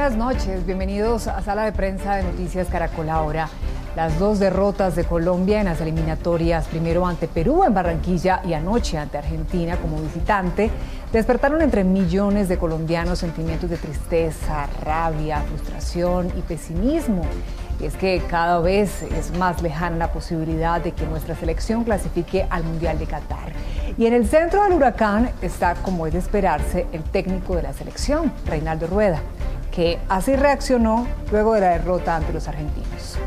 buenas noches. Bienvenidos a Sala de Prensa de Noticias Caracol Ahora. Las dos derrotas de Colombia en las eliminatorias, primero ante Perú en Barranquilla y anoche ante Argentina como visitante, despertaron entre millones de colombianos sentimientos de tristeza, rabia, frustración y pesimismo. Y es que cada vez es más lejana la posibilidad de que nuestra selección clasifique al Mundial de Qatar. Y en el centro del huracán está, como es de esperarse, el técnico de la selección, Reinaldo Rueda, que así reaccionó luego de la derrota ante los argentinos.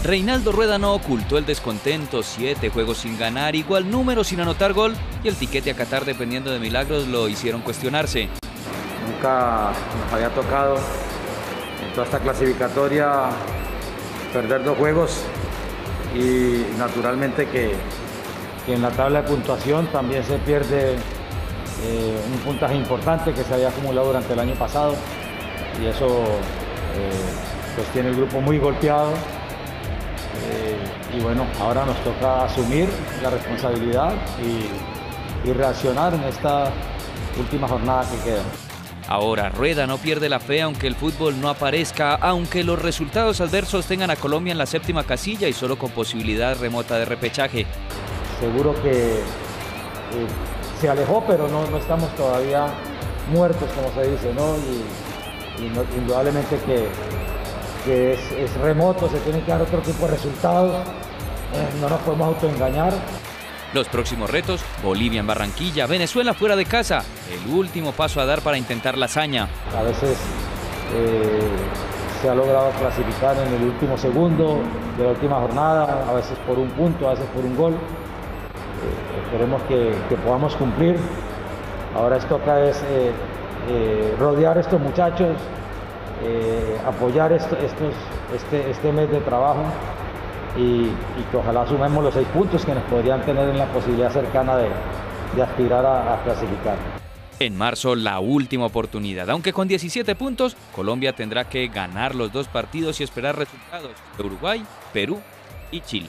Reinaldo Rueda no ocultó el descontento, 7 juegos sin ganar, igual número sin anotar gol, y el tiquete a Qatar, dependiendo de milagros, lo hicieron cuestionarse. Nunca nos había tocado en toda esta clasificatoria perder 2 juegos, y naturalmente que en la tabla de puntuación también se pierde un puntaje importante que se había acumulado durante el año pasado, y eso pues tiene el grupo muy golpeado. Y bueno, ahora nos toca asumir la responsabilidad y reaccionar en esta última jornada que queda. Ahora Rueda no pierde la fe aunque el fútbol no aparezca, aunque los resultados adversos tengan a Colombia en la 7ª casilla y solo con posibilidad remota de repechaje. Seguro que se alejó, pero no estamos todavía muertos, como se dice, ¿no? Y indudablemente que es remoto, se tienen que dar otro tipo de resultados, no nos podemos autoengañar. Los próximos retos: Bolivia en Barranquilla, Venezuela fuera de casa, el último paso a dar para intentar la hazaña. A veces se ha logrado clasificar en el último segundo de la última jornada, a veces por un punto, a veces por un gol. Esperemos que podamos cumplir. Ahora es toca rodear a estos muchachos, apoyar este mes de trabajo y que ojalá sumemos los 6 puntos que nos podrían tener en la posibilidad cercana de aspirar a clasificar. En marzo, la última oportunidad, aunque con 17 puntos, Colombia tendrá que ganar los 2 partidos y esperar resultados de Uruguay, Perú y Chile.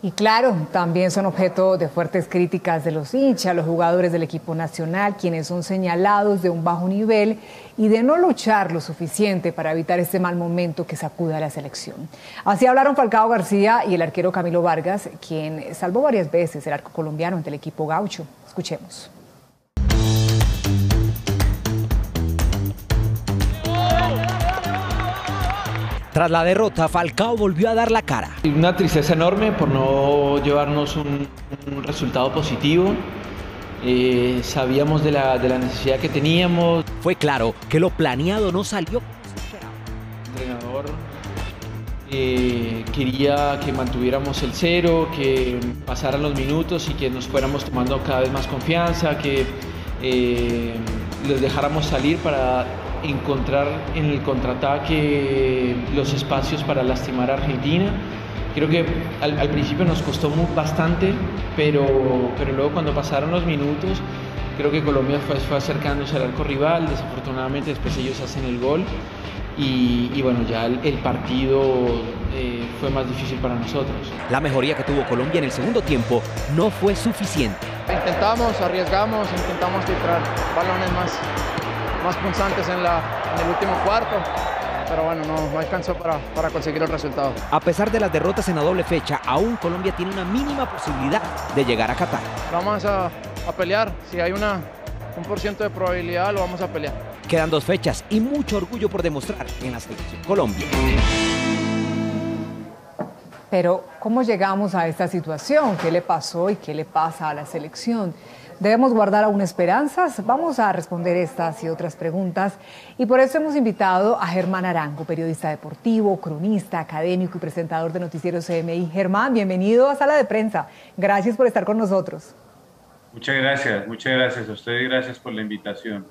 Y claro, también son objeto de fuertes críticas de los hinchas, los jugadores del equipo nacional, quienes son señalados de un bajo nivel y de no luchar lo suficiente para evitar este mal momento que sacude a la selección. Así hablaron Falcao García y el arquero Camilo Vargas, quien salvó varias veces el arco colombiano ante el equipo gaucho. Escuchemos. Tras la derrota, Falcao volvió a dar la cara. Una tristeza enorme por no llevarnos un resultado positivo. Sabíamos de la necesidad que teníamos. Fue claro que lo planeado no salió como se esperaba. El entrenador quería que mantuviéramos el 0, que pasaran los minutos y que nos fuéramos tomando cada vez más confianza, que les dejáramos salir para encontrar en el contraataque los espacios para lastimar a Argentina. Creo que al principio nos costó bastante, pero luego cuando pasaron los minutos, creo que Colombia fue acercándose al arco rival. Desafortunadamente después ellos hacen el gol y bueno, ya el partido fue más difícil para nosotros. La mejoría que tuvo Colombia en el segundo tiempo no fue suficiente. Intentamos, arriesgamos, intentamos filtrar balones más punzantes en el último cuarto, pero bueno, no alcanzó para conseguir el resultado. A pesar de las derrotas en la doble fecha, aún Colombia tiene una mínima posibilidad de llegar a Qatar. Vamos a pelear, si hay un % de probabilidad lo vamos a pelear. Quedan 2 fechas y mucho orgullo por demostrar en la selección Colombia. Pero, ¿cómo llegamos a esta situación? ¿Qué le pasó y qué le pasa a la selección? ¿Debemos guardar aún esperanzas? Vamos a responder estas y otras preguntas. Y por eso hemos invitado a Germán Arango, periodista deportivo, cronista, académico y presentador de Noticiero CMI. Germán, bienvenido a Sala de Prensa. Gracias por estar con nosotros. Muchas gracias a ustedes y gracias por la invitación.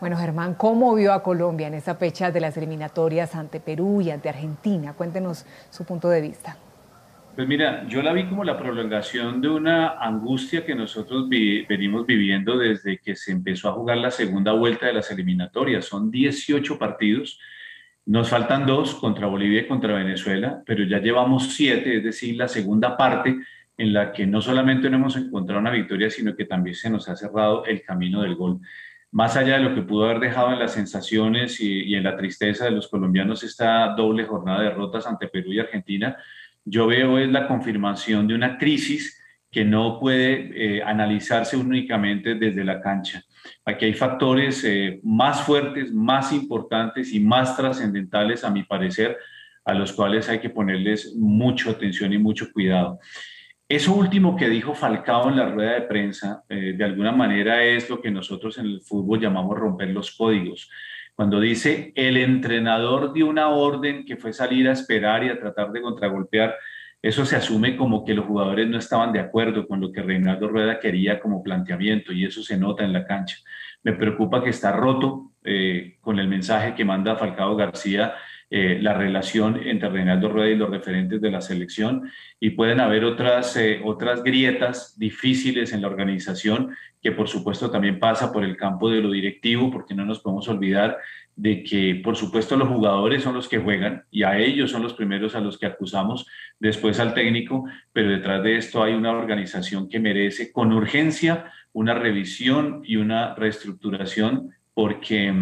Bueno, Germán, ¿cómo vio a Colombia en esta fecha de las eliminatorias ante Perú y ante Argentina? Cuéntenos su punto de vista. Pues mira, yo la vi como la prolongación de una angustia que nosotros venimos viviendo desde que se empezó a jugar la segunda vuelta de las eliminatorias. Son 18 partidos, nos faltan 2 contra Bolivia y contra Venezuela, pero ya llevamos 7, es decir, la segunda parte en la que no solamente no hemos encontrado una victoria, sino que también se nos ha cerrado el camino del gol. Más allá de lo que pudo haber dejado en las sensaciones y en la tristeza de los colombianos esta doble jornada de derrotas ante Perú y Argentina, yo veo es la confirmación de una crisis que no puede analizarse únicamente desde la cancha. Aquí hay factores más fuertes, más importantes y más trascendentales, a mi parecer, a los cuales hay que ponerles mucha atención y mucho cuidado. Eso último que dijo Falcao en la rueda de prensa, de alguna manera es lo que nosotros en el fútbol llamamos romper los códigos. Cuando dice el entrenador dio una orden que fue salir a esperar y a tratar de contragolpear, eso se asume como que los jugadores no estaban de acuerdo con lo que Reinaldo Rueda quería como planteamiento y eso se nota en la cancha. Me preocupa que está roto con el mensaje que manda Falcao García, la relación entre Reinaldo Rueda y los referentes de la selección, y pueden haber otras grietas difíciles en la organización, que por supuesto también pasa por el campo de lo directivo, porque no nos podemos olvidar de que por supuesto los jugadores son los que juegan y a ellos son los primeros a los que acusamos, después al técnico, pero detrás de esto hay una organización que merece con urgencia una revisión y una reestructuración, porque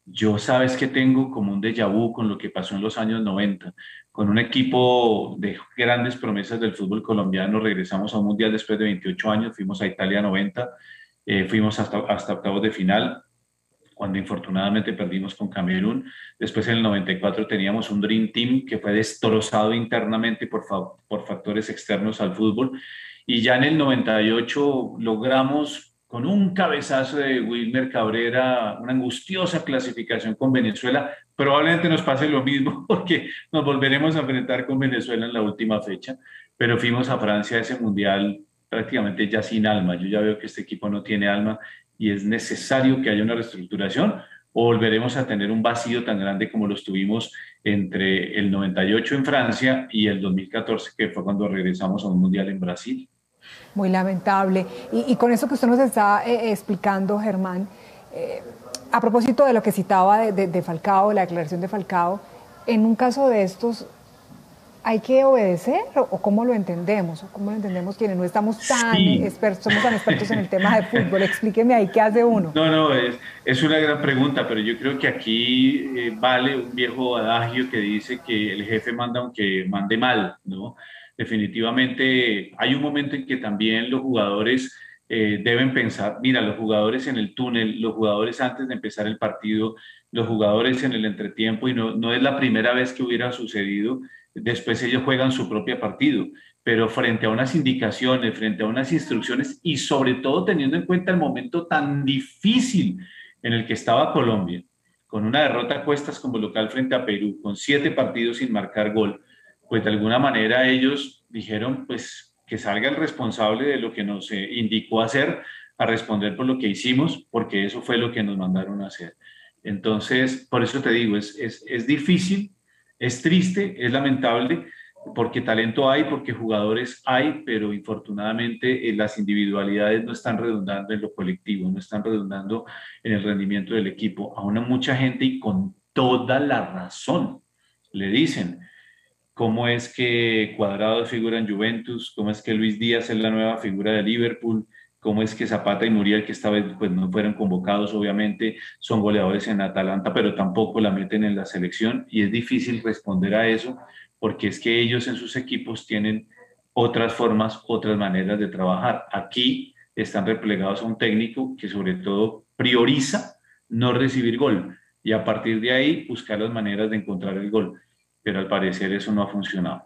yo sabes que tengo como un déjà vu con lo que pasó en los años 90, con un equipo de grandes promesas del fútbol colombiano. Regresamos a un mundial después de 28 años, fuimos a Italia 90, fuimos hasta octavos de final, cuando infortunadamente perdimos con Camerún. Después en el 94 teníamos un Dream Team que fue destrozado internamente por factores externos al fútbol, y ya en el 98 logramos con un cabezazo de Wilmer Cabrera, una angustiosa clasificación con Venezuela. Probablemente nos pase lo mismo porque nos volveremos a enfrentar con Venezuela en la última fecha, pero fuimos a Francia a ese mundial prácticamente ya sin alma. Yo ya veo que este equipo no tiene alma y es necesario que haya una reestructuración, o volveremos a tener un vacío tan grande como los tuvimos entre el 98 en Francia y el 2014, que fue cuando regresamos a un mundial en Brasil. Muy lamentable. Y con eso que usted nos está explicando, Germán, a propósito de lo que citaba de Falcao, la declaración de Falcao, en un caso de estos, ¿hay que obedecer o cómo lo entendemos? ¿O cómo lo entendemos quienes no estamos tan expertos, somos tan expertos en el tema de fútbol? Explíqueme ahí, ¿qué hace uno? No, es una gran pregunta, pero yo creo que aquí vale un viejo adagio que dice que el jefe manda aunque mande mal, ¿no? Definitivamente hay un momento en que también los jugadores deben pensar, mira, los jugadores en el túnel, los jugadores antes de empezar el partido, los jugadores en el entretiempo, y no es la primera vez que hubiera sucedido, después ellos juegan su propio partido, pero frente a unas indicaciones, frente a unas instrucciones y sobre todo teniendo en cuenta el momento tan difícil en el que estaba Colombia, con una derrota a cuestas como local frente a Perú, con 7 partidos sin marcar gol, pues de alguna manera ellos dijeron pues que salga el responsable de lo que nos indicó hacer a responder por lo que hicimos, porque eso fue lo que nos mandaron a hacer. Entonces, por eso te digo, es difícil, es triste, es lamentable, porque talento hay, porque jugadores hay, pero infortunadamente las individualidades no están redundando en lo colectivo, no están redundando en el rendimiento del equipo. Aún a mucha gente, y con toda la razón, le dicen: ¿cómo es que Cuadrado figura en Juventus? ¿Cómo es que Luis Díaz es la nueva figura de Liverpool? ¿Cómo es que Zapata y Muriel, que esta vez pues, no fueron convocados, obviamente, son goleadores en Atalanta, pero tampoco la meten en la selección? Y es difícil responder a eso, porque es que ellos en sus equipos tienen otras formas, otras maneras de trabajar. Aquí están replegados a un técnico que sobre todo prioriza no recibir gol y a partir de ahí buscar las maneras de encontrar el gol. Pero al parecer eso no ha funcionado.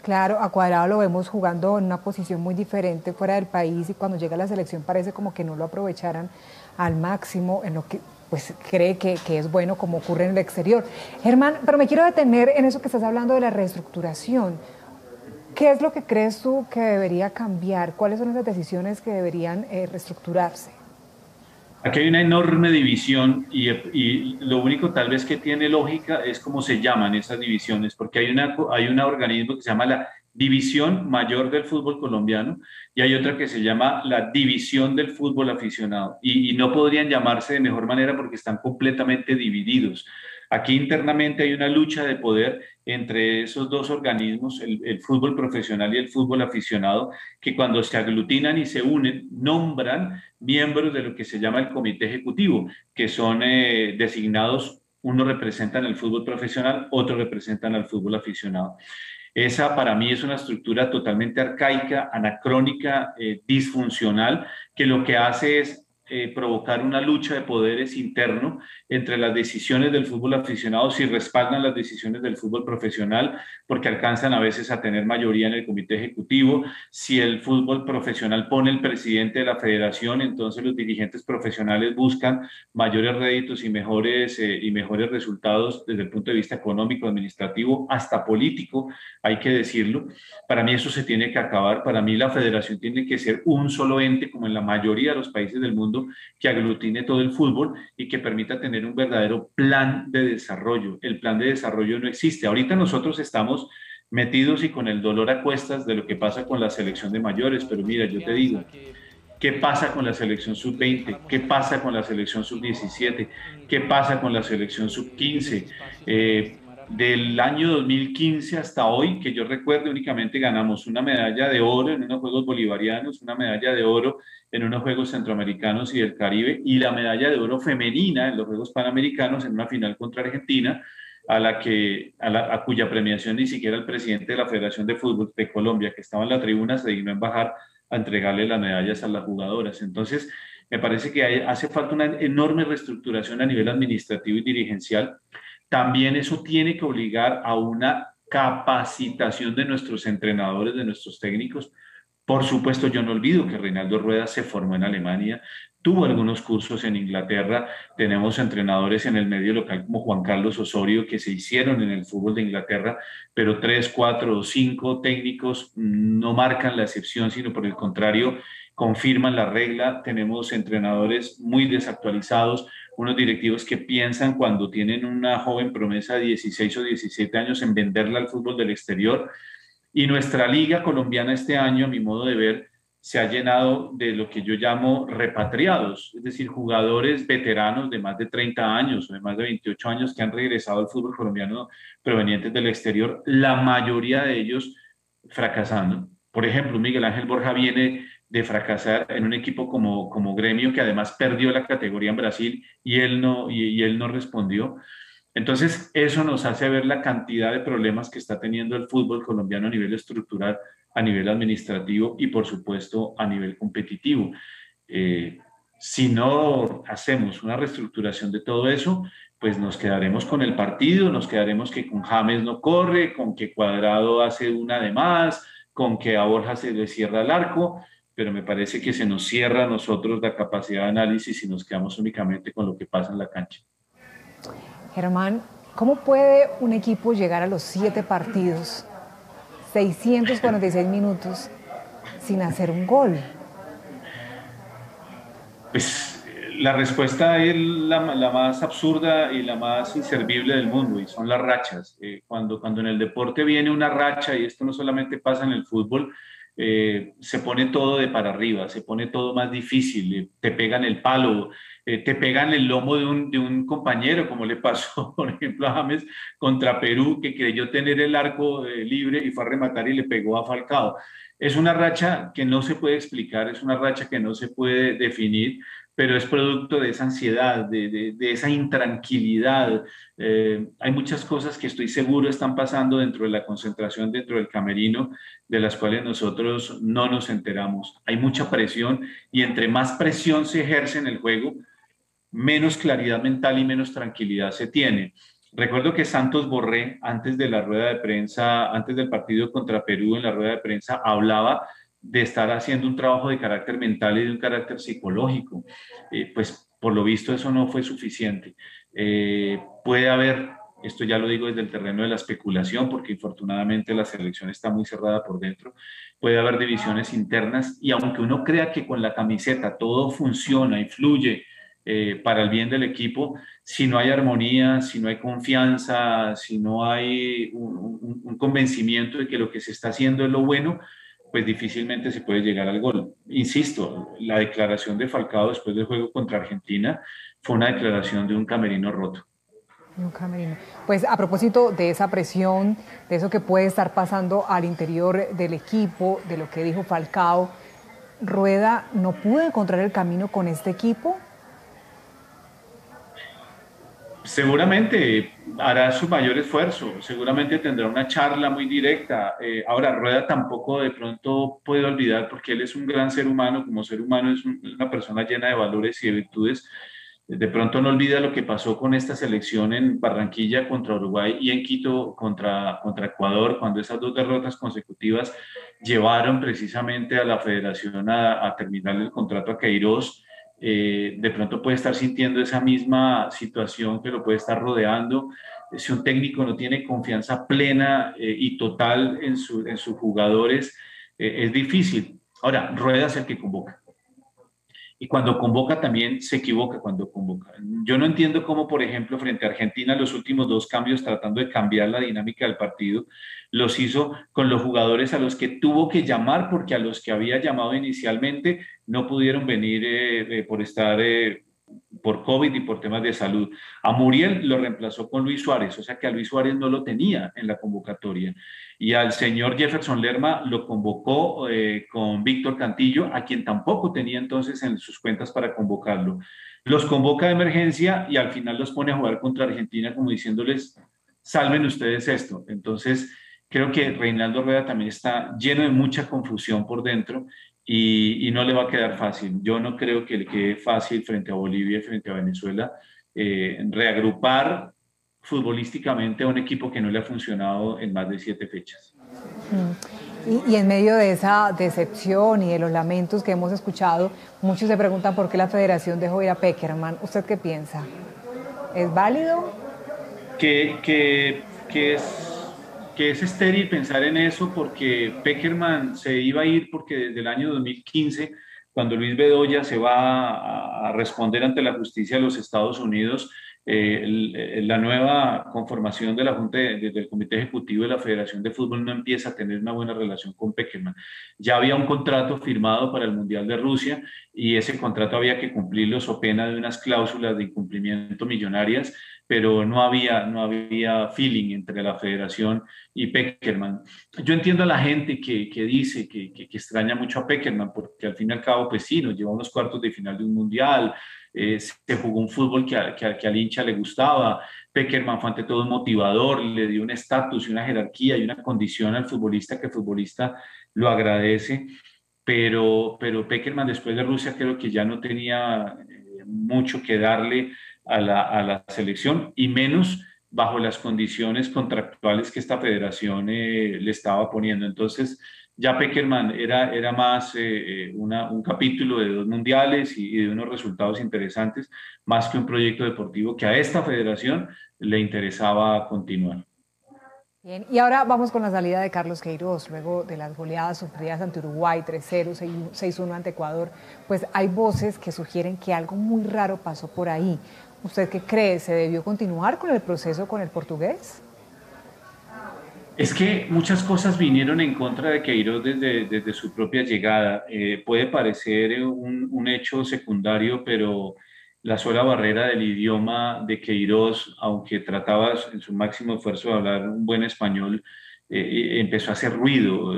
Claro, a Cuadrado lo vemos jugando en una posición muy diferente fuera del país, y cuando llega a la selección parece como que no lo aprovecharan al máximo en lo que pues cree que es bueno, como ocurre en el exterior. Germán, pero me quiero detener en eso que estás hablando de la reestructuración. ¿Qué es lo que crees tú que debería cambiar? ¿Cuáles son esas decisiones que deberían reestructurarse? Aquí hay una enorme división y lo único tal vez que tiene lógica es cómo se llaman esas divisiones, porque hay un organismo que se llama la División Mayor del Fútbol Colombiano y hay otra que se llama la División del Fútbol Aficionado, y no podrían llamarse de mejor manera porque están completamente divididos. Aquí internamente hay una lucha de poder entre esos dos organismos, el fútbol profesional y el fútbol aficionado, que cuando se aglutinan y se unen, nombran miembros de lo que se llama el comité ejecutivo, que son designados, unos representan el fútbol profesional, otros representan al fútbol aficionado. Esa para mí es una estructura totalmente arcaica, anacrónica, disfuncional, que lo que hace es provocar una lucha de poderes interno entre las decisiones del fútbol aficionado, si respaldan las decisiones del fútbol profesional, porque alcanzan a veces a tener mayoría en el comité ejecutivo. Si el fútbol profesional pone el presidente de la federación, entonces los dirigentes profesionales buscan mayores réditos y mejores resultados desde el punto de vista económico, administrativo, hasta político, hay que decirlo. Para mí eso se tiene que acabar. Para mí la federación tiene que ser un solo ente, como en la mayoría de los países del mundo, que aglutine todo el fútbol y que permita tener un verdadero plan de desarrollo. El plan de desarrollo no existe. Ahorita nosotros estamos metidos y con el dolor a cuestas de lo que pasa con la selección de mayores, pero mira, yo te digo, ¿qué pasa con la selección sub-20? ¿Qué pasa con la selección sub-17? ¿Qué pasa con la selección sub-15? Del año 2015 hasta hoy, que yo recuerdo, únicamente ganamos una medalla de oro en unos Juegos Bolivarianos, una medalla de oro en unos Juegos Centroamericanos y del Caribe, y la medalla de oro femenina en los Juegos Panamericanos en una final contra Argentina, a cuya premiación ni siquiera el presidente de la Federación de Fútbol de Colombia, que estaba en la tribuna, se dignó en bajar a entregarle las medallas a las jugadoras. Entonces, me parece que hace falta una enorme reestructuración a nivel administrativo y dirigencial. También eso tiene que obligar a una capacitación de nuestros entrenadores, de nuestros técnicos. Por supuesto, yo no olvido que Reinaldo Rueda se formó en Alemania, tuvo algunos cursos en Inglaterra, tenemos entrenadores en el medio local como Juan Carlos Osorio que se hicieron en el fútbol de Inglaterra, pero 3, 4 o 5 técnicos no marcan la excepción, sino por el contrario, confirman la regla. Tenemos entrenadores muy desactualizados, unos directivos que piensan cuando tienen una joven promesa de 16 o 17 años en venderla al fútbol del exterior. Y nuestra liga colombiana este año, a mi modo de ver, se ha llenado de lo que yo llamo repatriados, es decir, jugadores veteranos de más de 30 años o de más de 28 años que han regresado al fútbol colombiano provenientes del exterior, la mayoría de ellos fracasando. Por ejemplo, Miguel Ángel Borja viene de fracasar en un equipo como Gremio, que además perdió la categoría en Brasil y él no respondió. Entonces, eso nos hace ver la cantidad de problemas que está teniendo el fútbol colombiano a nivel estructural, a nivel administrativo y, por supuesto, a nivel competitivo. Si no hacemos una reestructuración de todo eso, pues nos quedaremos con el partido, nos quedaremos que con James no corre, con que Cuadrado hace una de más, con que a Borja se le cierra el arco, pero me parece que se nos cierra a nosotros la capacidad de análisis y nos quedamos únicamente con lo que pasa en la cancha. Germán, ¿cómo puede un equipo llegar a los 7 partidos, 646 minutos, sin hacer un gol? Pues la respuesta es la más absurda y la más inservible del mundo, y son las rachas. Cuando en el deporte viene una racha, y esto no solamente pasa en el fútbol, se pone todo de para arriba, se pone todo más difícil, te pegan el palo, te pegan el lomo de un compañero, como le pasó, por ejemplo, a James contra Perú, que creyó tener el arco libre y fue a rematar y le pegó a Falcao. Es una racha que no se puede explicar, es una racha que no se puede definir, pero es producto de esa ansiedad, de esa intranquilidad. Hay muchas cosas que estoy seguro están pasando dentro de la concentración, dentro del camerino, de las cuales nosotros no nos enteramos. Hay mucha presión y entre más presión se ejerce en el juego, menos claridad mental y menos tranquilidad se tiene. Recuerdo que Santos Borré, antes de la rueda de prensa, antes del partido contra Perú, en la rueda de prensa, hablaba de estar haciendo un trabajo de carácter mental y de un carácter psicológico. Pues por lo visto eso no fue suficiente. Puede haber, esto ya lo digo desde el terreno de la especulación, porque infortunadamente la selección está muy cerrada por dentro, puede haber divisiones internas, y aunque uno crea que con la camiseta todo funciona y fluye para el bien del equipo, si no hay armonía, si no hay confianza, si no hay un convencimiento de que lo que se está haciendo es lo bueno, pues difícilmente se puede llegar al gol. Insisto, la declaración de Falcao después del juego contra Argentina fue una declaración de un camerino roto. Un camerino. Pues a propósito de esa presión, de eso que puede estar pasando al interior del equipo, de lo que dijo Falcao, ¿Rueda no pudo encontrar el camino con este equipo? Seguramente hará su mayor esfuerzo, seguramente tendrá una charla muy directa. Ahora, Rueda tampoco de pronto puede olvidar, porque él es un gran ser humano, como ser humano es una persona llena de valores y de virtudes. De pronto no olvida lo que pasó con esta selección en Barranquilla contra Uruguay y en Quito contra Ecuador, cuando esas dos derrotas consecutivas llevaron precisamente a la federación a terminar el contrato a Queiroz. De pronto puede estar sintiendo esa misma situación que lo puede estar rodeando. Si un técnico no tiene confianza plena y total en sus jugadores, es difícil. Ahora, Rueda es el que convoca. Y cuando convoca también se equivoca cuando convoca. Yo no entiendo cómo, por ejemplo, frente a Argentina, los últimos dos cambios tratando de cambiar la dinámica del partido, los hizo con los jugadores a los que tuvo que llamar, porque a los que había llamado inicialmente no pudieron venir por estar por COVID y por temas de salud. A Muriel lo reemplazó con Luis Suárez, o sea que a Luis Suárez no lo tenía en la convocatoria. Y al señor Jefferson Lerma lo convocó con Víctor Cantillo, a quien tampoco tenía entonces en sus cuentas para convocarlo. Los convoca de emergencia y al final los pone a jugar contra Argentina como diciéndoles, salven ustedes esto. Entonces, creo que Reinaldo Rueda también está lleno de mucha confusión por dentro y no le va a quedar fácil. Yo no creo que le quede fácil frente a Bolivia y frente a Venezuela reagrupar futbolísticamente a un equipo que no le ha funcionado en más de 7 fechas. Y en medio de esa decepción y de los lamentos que hemos escuchado, muchos se preguntan por qué la federación dejó ir a Pekerman. ¿Usted qué piensa? ¿Es válido? Que es estéril pensar en eso, porque Pekerman se iba a ir porque desde el año 2015, cuando Luis Bedoya se va a responder ante la justicia de los Estados Unidos, la nueva conformación de la Junta del Comité Ejecutivo de la Federación de Fútbol no empieza a tener una buena relación con Pekerman. Ya había un contrato firmado para el Mundial de Rusia y ese contrato había que cumplirlo so pena de unas cláusulas de incumplimiento millonarias, pero no había feeling entre la federación y Pekerman. Yo entiendo a la gente que dice que extraña mucho a Pekerman, porque al fin y al cabo, pues sí, nos llevó a unos cuartos de final de un mundial, se jugó un fútbol que al hincha le gustaba. Pekerman fue ante todo un motivador, le dio un estatus y una jerarquía y una condición al futbolista que el futbolista lo agradece, pero Pekerman después de Rusia creo que ya no tenía mucho que darle a la selección, y menos bajo las condiciones contractuales que esta federación le estaba poniendo. Entonces ya Pekerman era más un capítulo de 2 mundiales y de unos resultados interesantes, más que un proyecto deportivo que a esta federación le interesaba continuar. Bien, y ahora vamos con la salida de Carlos Queiroz, luego de las goleadas sufridas ante Uruguay, 3-0, 6-1 ante Ecuador. Pues hay voces que sugieren que algo muy raro pasó por ahí. ¿Usted qué cree? ¿Se debió continuar con el proceso con el portugués? Es que muchas cosas vinieron en contra de Queiroz desde su propia llegada. Puede parecer un hecho secundario, pero la sola barrera del idioma de Queiroz, aunque trataba en su máximo esfuerzo de hablar un buen español, empezó a hacer ruido.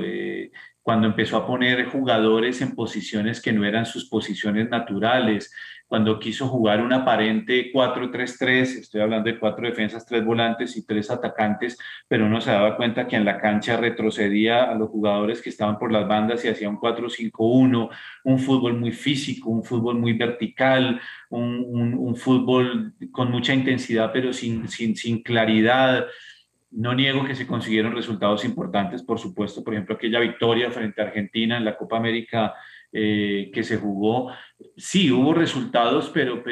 Cuando empezó a poner jugadores en posiciones que no eran sus posiciones naturales, cuando quiso jugar un aparente 4-3-3, estoy hablando de 4 defensas, 3 volantes y 3 atacantes, pero uno se daba cuenta que en la cancha retrocedía a los jugadores que estaban por las bandas y hacía un 4-5-1, un fútbol muy físico, un fútbol muy vertical, un fútbol con mucha intensidad pero sin claridad. No niego que se consiguieron resultados importantes, por supuesto, por ejemplo, aquella victoria frente a Argentina en la Copa América que se jugó. Sí, hubo resultados, pero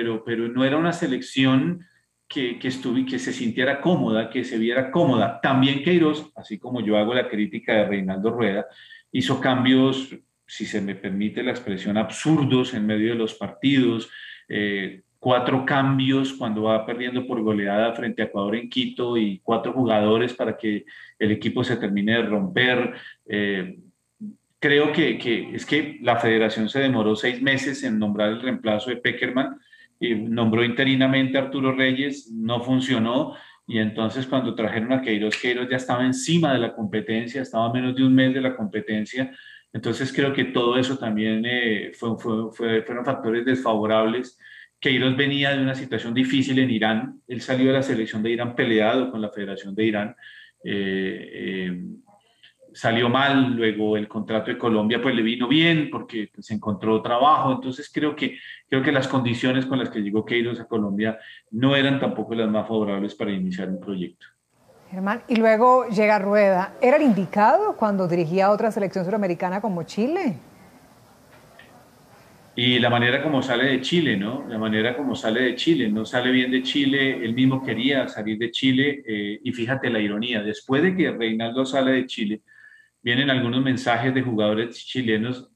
no era una selección que se sintiera cómoda, que se viera cómoda. También Queiroz, así como yo hago la crítica de Reinaldo Rueda, hizo cambios, si se me permite la expresión, absurdos en medio de los partidos. 4 cambios cuando va perdiendo por goleada frente a Ecuador en Quito y 4 jugadores para que el equipo se termine de romper. Creo que es que la federación se demoró 6 meses en nombrar el reemplazo de Pekerman, nombró interinamente a Arturo Reyes, no funcionó, y entonces cuando trajeron a Queiroz, Queiroz ya estaba encima de la competencia, estaba a menos de un mes de la competencia. Entonces creo que todo eso también fueron factores desfavorables. Queiroz venía de una situación difícil en Irán, él salió de la selección de Irán peleado con la Federación de Irán, salió mal, luego el contrato de Colombia pues le vino bien porque pues, encontró trabajo. Entonces creo que las condiciones con las que llegó Queiroz a Colombia no eran tampoco las más favorables para iniciar un proyecto. Germán, y luego llega Rueda. ¿Era el indicado cuando dirigía a otra selección suramericana como Chile? Y la manera como sale de Chile, ¿no? La manera como sale de Chile, no sale bien de Chile, él mismo quería salir de Chile, y fíjate la ironía, después de que Reinaldo sale de Chile, vienen algunos mensajes de jugadores chilenos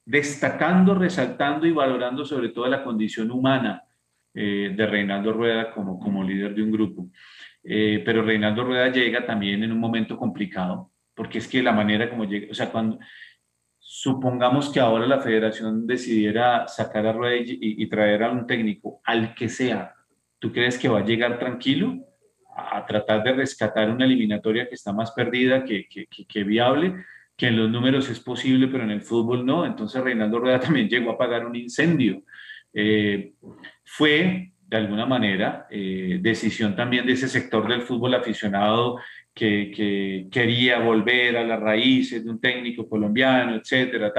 destacando, resaltando y valorando sobre todo la condición humana de Reinaldo Rueda como líder de un grupo. Pero Reinaldo Rueda llega también en un momento complicado, porque es que la manera como llega, o sea, cuando supongamos que ahora la federación decidiera sacar a Rueda y traer a un técnico, al que sea, ¿tú crees que va a llegar tranquilo a tratar de rescatar una eliminatoria que está más perdida que viable? Que en los números es posible, pero en el fútbol no. Entonces Reinaldo Rueda también llegó a apagar un incendio. Fue, de alguna manera, decisión también de ese sector del fútbol aficionado que quería volver a las raíces de un técnico colombiano, etcétera,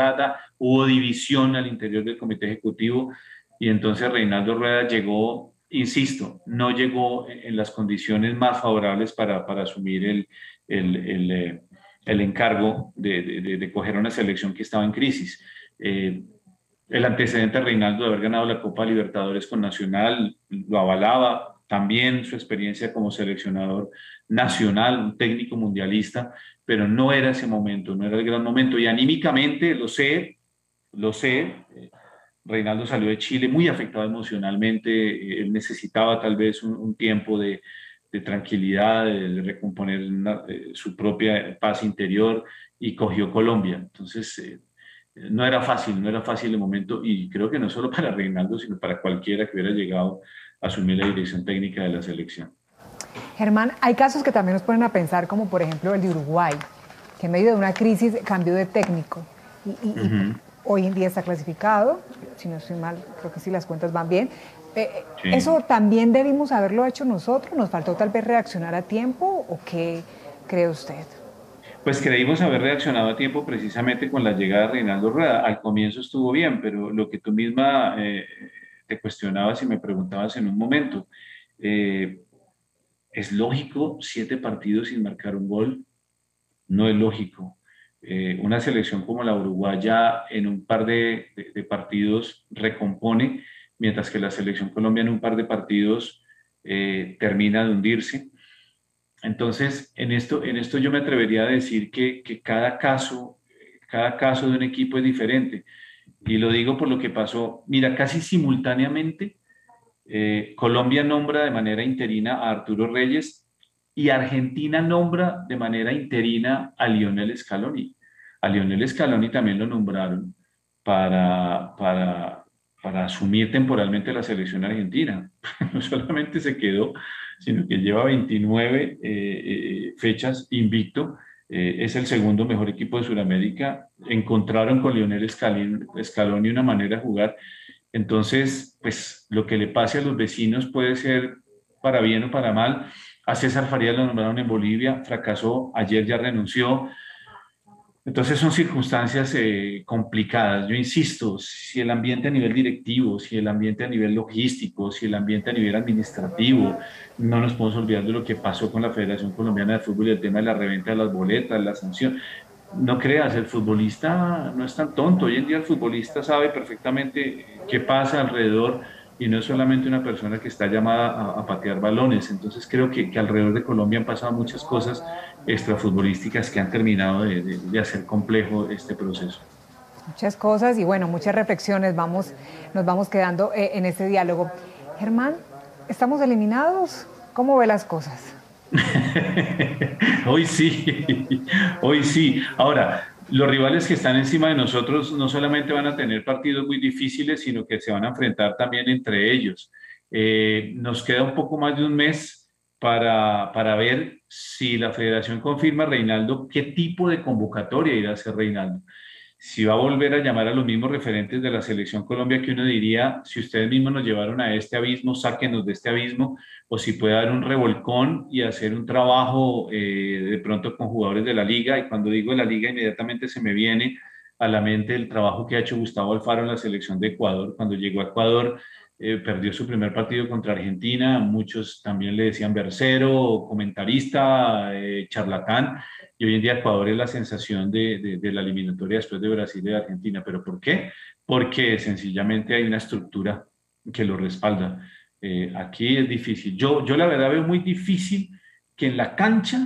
Hubo división al interior del comité ejecutivo y entonces Reinaldo Rueda llegó, insisto, no llegó en las condiciones más favorables para asumir el encargo de coger una selección que estaba en crisis. El antecedente de Reinaldo de haber ganado la Copa Libertadores con Nacional lo avalaba, también su experiencia como seleccionador nacional, un técnico mundialista, pero no era ese momento, no era el gran momento. Y anímicamente, lo sé, Reinaldo salió de Chile muy afectado emocionalmente, él necesitaba tal vez un tiempo de tranquilidad, de recomponer su propia paz interior y cogió Colombia. Entonces, no era fácil el momento y creo que no solo para Reinaldo, sino para cualquiera que hubiera llegado a asumir la dirección técnica de la selección. Germán, hay casos que también nos ponen a pensar, como por ejemplo el de Uruguay, que en medio de una crisis cambió de técnico y hoy en día está clasificado, si no estoy mal, creo que sí las cuentas van bien. Sí. ¿Eso también debimos haberlo hecho nosotros? ¿Nos faltó tal vez reaccionar a tiempo o qué cree usted? Pues creímos haber reaccionado a tiempo precisamente con la llegada de Reinaldo Rueda. Al comienzo estuvo bien, pero lo que tú misma te cuestionabas y me preguntabas en un momento, ¿es lógico 7 partidos sin marcar un gol? No es lógico. Una selección como la uruguaya en un par de partidos recompone, mientras que la selección colombiana en un par de partidos termina de hundirse. Entonces, en esto yo me atrevería a decir que cada caso de un equipo es diferente. Y lo digo por lo que pasó. Mira, casi simultáneamente, Colombia nombra de manera interina a Arturo Reyes y Argentina nombra de manera interina a Lionel Scaloni. A Lionel Scaloni también lo nombraron para asumir temporalmente la selección argentina. No solamente se quedó, sino que lleva 29 fechas invicto. Es el segundo mejor equipo de Sudamérica. Encontraron con Lionel Scaloni una manera de jugar. Entonces, pues lo que le pase a los vecinos puede ser para bien o para mal. A César Farías lo nombraron en Bolivia, fracasó, ayer ya renunció. Entonces son circunstancias complicadas. Yo insisto, si el ambiente a nivel directivo, si el ambiente a nivel logístico, si el ambiente a nivel administrativo, no nos podemos olvidar de lo que pasó con la Federación Colombiana de Fútbol y el tema de la reventa de las boletas, la sanción. No creas, el futbolista no es tan tonto. Hoy en día el futbolista sabe perfectamente qué pasa alrededor y no es solamente una persona que está llamada a patear balones. Entonces creo que alrededor de Colombia han pasado muchas cosas extrafutbolísticas que han terminado de hacer complejo este proceso. Muchas cosas y bueno, muchas reflexiones nos vamos quedando en este diálogo. Germán, ¿estamos eliminados? ¿Cómo ve las cosas? Hoy sí. Ahora, Los rivales que están encima de nosotros no solamente van a tener partidos muy difíciles, sino que se van a enfrentar también entre ellos. Nos queda un poco más de un mes para ver si la federación confirma, Reinaldo, qué tipo de convocatoria irá a hacer Reinaldo. Si va a volver a llamar a los mismos referentes de la Selección Colombia, que uno diría, si ustedes mismos nos llevaron a este abismo, sáquenos de este abismo, o si puede dar un revolcón y hacer un trabajo de pronto con jugadores de la liga. Y cuando digo de la liga, inmediatamente se me viene a la mente el trabajo que ha hecho Gustavo Alfaro en la selección de Ecuador. Cuando llegó a Ecuador, perdió su primer partido contra Argentina, muchos también le decían versero, comentarista, charlatán, y hoy en día Ecuador es la sensación de la eliminatoria después de Brasil y de Argentina. ¿Pero por qué? Porque sencillamente hay una estructura que lo respalda. Aquí es difícil. Yo la verdad veo muy difícil que en la cancha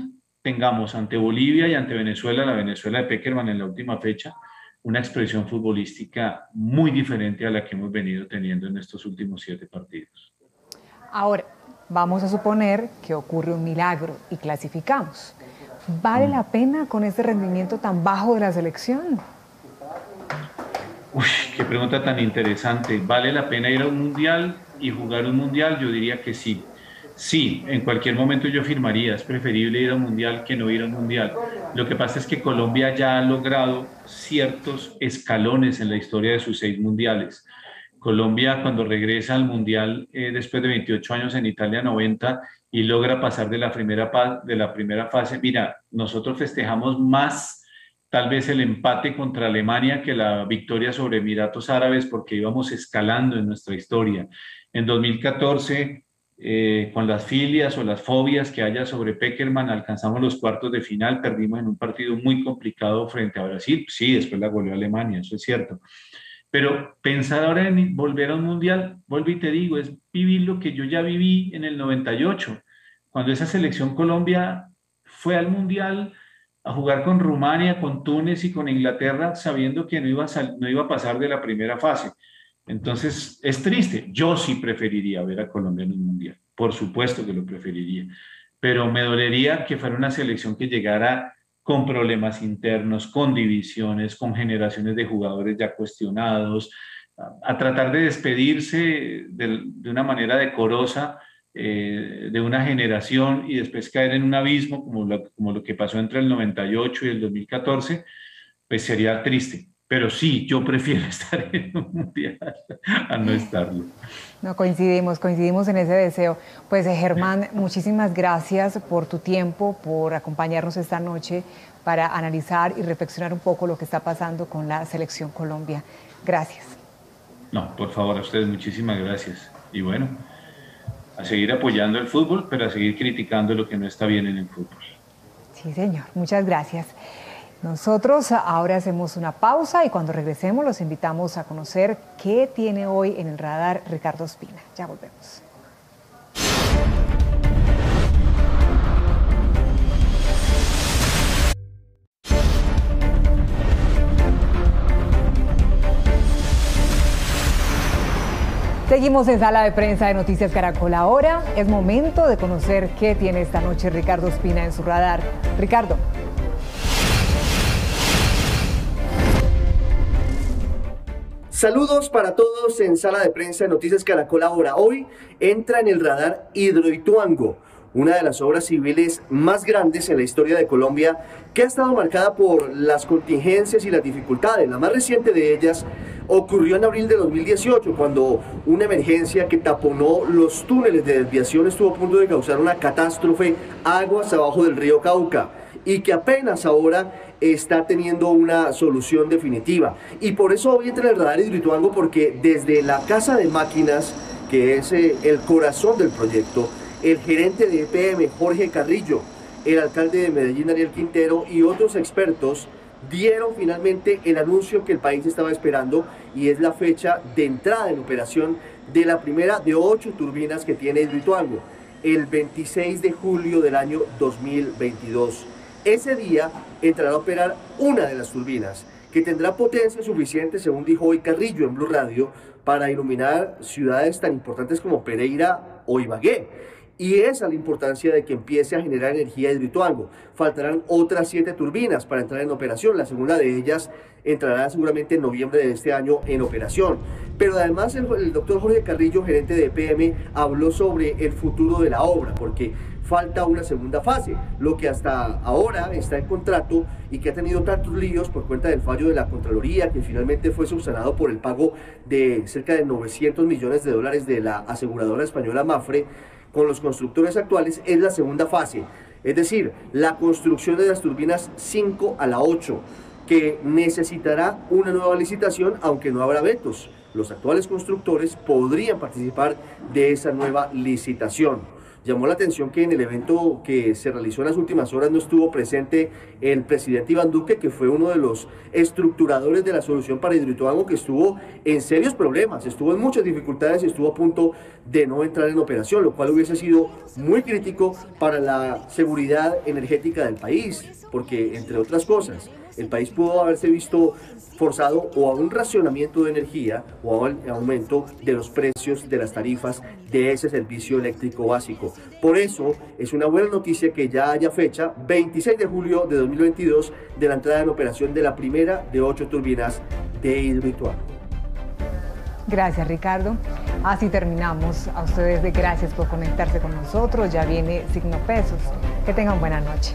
tengamos ante Bolivia y ante Venezuela, la Venezuela de Pekerman en la última fecha, una expresión futbolística muy diferente a la que hemos venido teniendo en estos últimos 7 partidos. Ahora, vamos a suponer que ocurre un milagro y clasificamos. ¿Vale la pena con este rendimiento tan bajo de la selección? Uy, qué pregunta tan interesante. ¿Vale la pena ir a un mundial y jugar un mundial? Yo diría que sí. Sí, en cualquier momento yo firmaría. Es preferible ir a un mundial que no ir a un mundial. Lo que pasa es que Colombia ya ha logrado ciertos escalones en la historia de sus 6 mundiales. Colombia, cuando regresa al mundial después de 28 años en Italia 90 y logra pasar de la primera fase, mira, nosotros festejamos más tal vez el empate contra Alemania que la victoria sobre Emiratos Árabes, porque íbamos escalando en nuestra historia. En 2014, con las filias o las fobias que haya sobre Pekerman, alcanzamos los cuartos de final, perdimos en un partido muy complicado frente a Brasil. Sí, después la goleó Alemania, eso es cierto. Pero pensar ahora en volver a un mundial, vuelvo y te digo, es vivir lo que yo ya viví en el 98, cuando esa selección Colombia fue al mundial a jugar con Rumania, con Túnez y con Inglaterra, sabiendo que no iba a pasar de la primera fase. Entonces, es triste. Yo sí preferiría ver a Colombia en un mundial. Por supuesto que lo preferiría. Pero me dolería que fuera una selección que llegara con problemas internos, con divisiones, con generaciones de jugadores ya cuestionados, a tratar de despedirse de una manera decorosa de una generación y después caer en un abismo como lo que pasó entre el 98 y el 2014, pues sería triste. Pero sí, yo prefiero estar en un mundial a no estarlo. No, coincidimos en ese deseo. Pues Germán, muchísimas gracias por tu tiempo, por acompañarnos esta noche para analizar y reflexionar un poco lo que está pasando con la Selección Colombia. Gracias. No, por favor, a ustedes muchísimas gracias. Y bueno, a seguir apoyando el fútbol, pero a seguir criticando lo que no está bien en el fútbol. Sí, señor. Muchas gracias. Nosotros ahora hacemos una pausa y cuando regresemos los invitamos a conocer qué tiene hoy en el radar Ricardo Ospina. Ya volvemos. Seguimos en Sala de Prensa de Noticias Caracol. Ahora es momento de conocer qué tiene esta noche Ricardo Ospina en su radar. Ricardo. Saludos para todos en Sala de Prensa de Noticias Caracol. Ahora, hoy entra en el radar Hidroituango, una de las obras civiles más grandes en la historia de Colombia, que ha estado marcada por las contingencias y las dificultades. La más reciente de ellas ocurrió en abril de 2018, cuando una emergencia que taponó los túneles de desviación estuvo a punto de causar una catástrofe aguas abajo del río Cauca, y que apenas ahora está teniendo una solución definitiva. Y por eso hoy entra en el radar Hidroituango, porque desde la Casa de Máquinas, que es el corazón del proyecto, el gerente de EPM, Jorge Carrillo, el alcalde de Medellín, Ariel Quintero, y otros expertos dieron finalmente el anuncio que el país estaba esperando, y es la fecha de entrada en operación de la primera de 8 turbinas que tiene Hidroituango, el 26 de julio del año 2022. Ese día entrará a operar una de las turbinas, que tendrá potencia suficiente, según dijo hoy Carrillo en Blue Radio, para iluminar ciudades tan importantes como Pereira o Ibagué. Y esa es la importancia de que empiece a generar energía Hidroituango. Faltarán otras 7 turbinas para entrar en operación. La segunda de ellas entrará seguramente en noviembre de este año en operación. Pero además el doctor Jorge Carrillo, gerente de EPM, habló sobre el futuro de la obra, porque falta una segunda fase, lo que hasta ahora está en contrato y que ha tenido tantos líos por cuenta del fallo de la Contraloría, que finalmente fue subsanado por el pago de cerca de 900 millones de dólares de la aseguradora española Mapfre con los constructores actuales, es la segunda fase, es decir, la construcción de las turbinas 5 a la 8, que necesitará una nueva licitación, aunque no habrá vetos. Los actuales constructores podrían participar de esa nueva licitación. Llamó la atención que en el evento que se realizó en las últimas horas no estuvo presente el presidente Iván Duque, que fue uno de los estructuradores de la solución para Hidroituango, que estuvo en serios problemas, estuvo en muchas dificultades y estuvo a punto de no entrar en operación, lo cual hubiese sido muy crítico para la seguridad energética del país, porque entre otras cosas, el país pudo haberse visto forzado o a un racionamiento de energía o al aumento de los precios de las tarifas de ese servicio eléctrico básico. Por eso es una buena noticia que ya haya fecha, 26 de julio de 2022, de la entrada en operación de la primera de 8 turbinas de Hidroituango. Gracias, Ricardo. Así terminamos. A ustedes gracias por conectarse con nosotros. Ya viene Signo Pesos. Que tengan buena noche.